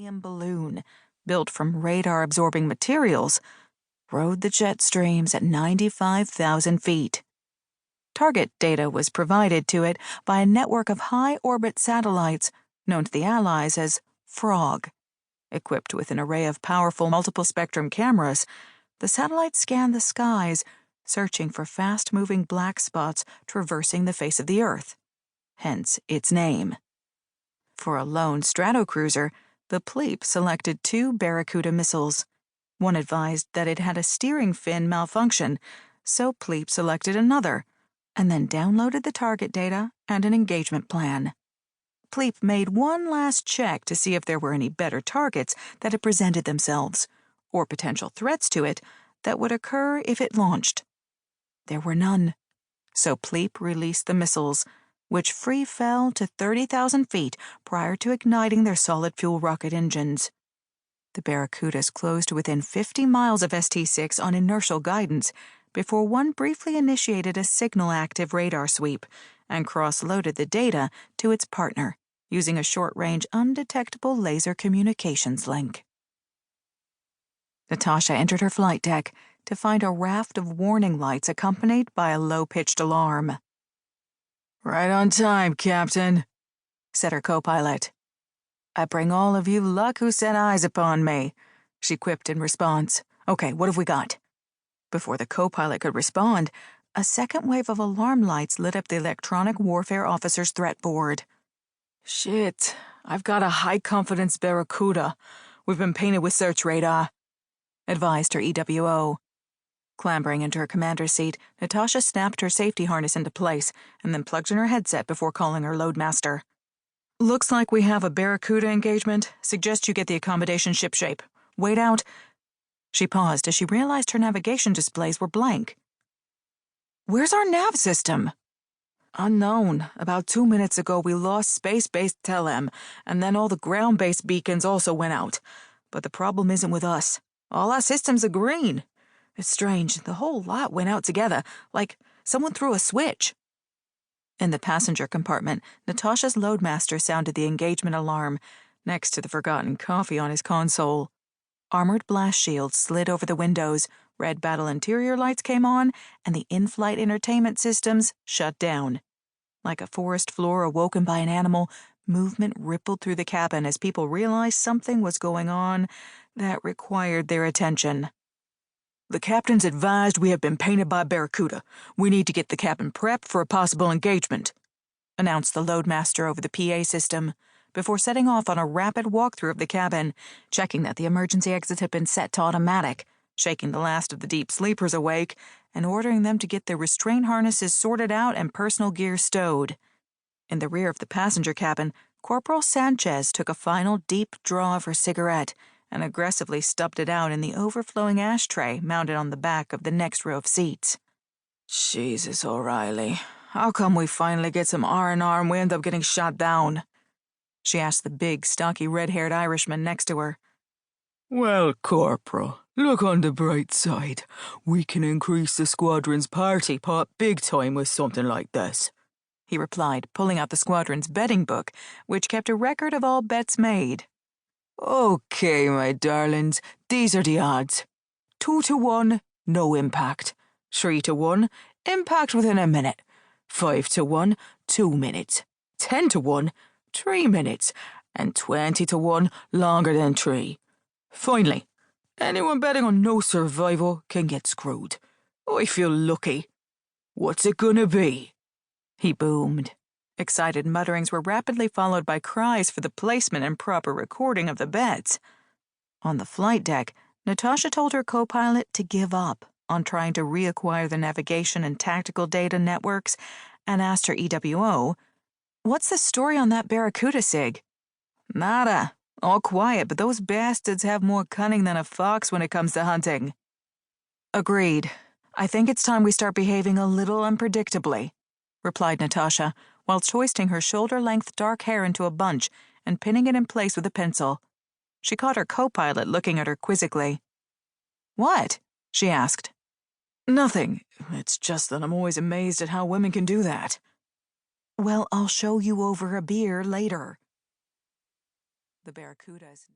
helium balloon, built from radar-absorbing materials, rode the jet streams at 95,000 feet. Target data was provided to it by a network of high-orbit satellites known to the Allies as FROG. Equipped with an array of powerful multiple-spectrum cameras, the satellites scanned the skies, searching for fast-moving black spots traversing the face of the Earth. Hence its name. For a lone stratocruiser, the Pleep selected 2 Barracuda missiles. One advised that it had a steering fin malfunction, so Pleep selected another, and then downloaded the target data and an engagement plan. Pleep made one last check to see if there were any better targets that had presented themselves, or potential threats to it that would occur if it launched. There were none, so Pleep released the missiles, which free fell to 30,000 feet prior to igniting their solid-fuel rocket engines. The Barracudas closed to within 50 miles of ST-6 on inertial guidance before one briefly initiated a signal-active radar sweep and cross-loaded the data to its partner using a short-range undetectable laser communications link. Natasha entered her flight deck to find a raft of warning lights accompanied by a low-pitched alarm. "Right on time, Captain," said her co-pilot. "I bring all of you luck who set eyes upon me," she quipped in response. "Okay, what have we got?" Before the co-pilot could respond, a second wave of alarm lights lit up the electronic warfare officer's threat board. "Shit, I've got a high-confidence Barracuda. We've been painted with search radar," advised her EWO. Clambering into her commander's seat, Natasha snapped her safety harness into place and then plugged in her headset before calling her loadmaster. "Looks like we have a Barracuda engagement. Suggest you get the accommodation shipshape. Wait out." She paused as she realized her navigation displays were blank. "Where's our nav system?" "Unknown. About 2 minutes ago we lost space-based telem, and then all the ground-based beacons also went out. But the problem isn't with us. All our systems are green. It's strange, the whole lot went out together, like someone threw a switch." In the passenger compartment, Natasha's loadmaster sounded the engagement alarm, next to the forgotten coffee on his console. Armored blast shields slid over the windows, red battle interior lights came on, and the in-flight entertainment systems shut down. Like a forest floor awoken by an animal, movement rippled through the cabin as people realized something was going on that required their attention. "The captain's advised we have been painted by Barracuda. We need to get the cabin prepped for a possible engagement," announced the loadmaster over the PA system, before setting off on a rapid walkthrough of the cabin, checking that the emergency exits had been set to automatic, shaking the last of the deep sleepers awake, and ordering them to get their restraint harnesses sorted out and personal gear stowed. In the rear of the passenger cabin, Corporal Sanchez took a final deep draw of her cigarette and aggressively stubbed it out in the overflowing ashtray mounted on the back of the next row of seats. "Jesus, O'Reilly, how come we finally get some R&R and we end up getting shot down?" she asked the big, stocky, red-haired Irishman next to her. "Well, Corporal, look on the bright side. We can increase the squadron's party pot big time with something like this," he replied, pulling out the squadron's betting book, which kept a record of all bets made. "Okay, my darlings, these are the odds. 2-1, no impact. 3-1, impact within a minute. 5-1, 2 minutes. 10-1, 3 minutes. And 20-1, longer than 3. Finally, anyone betting on no survival can get screwed. I feel lucky. What's it gonna be?" he boomed. Excited mutterings were rapidly followed by cries for the placement and proper recording of the bets. On the flight deck, Natasha told her co-pilot to give up on trying to reacquire the navigation and tactical data networks and asked her EWO, "What's the story on that Barracuda, Sig?" "Nada. All quiet, but those bastards have more cunning than a fox when it comes to hunting." "Agreed. I think it's time we start behaving a little unpredictably," replied Natasha, whilst hoisting her shoulder-length dark hair into a bunch and pinning it in place with a pencil. She caught her co-pilot looking at her quizzically. "What?" she asked. "Nothing. It's just that I'm always amazed at how women can do that." "Well, I'll show you over a beer later." The Barracudas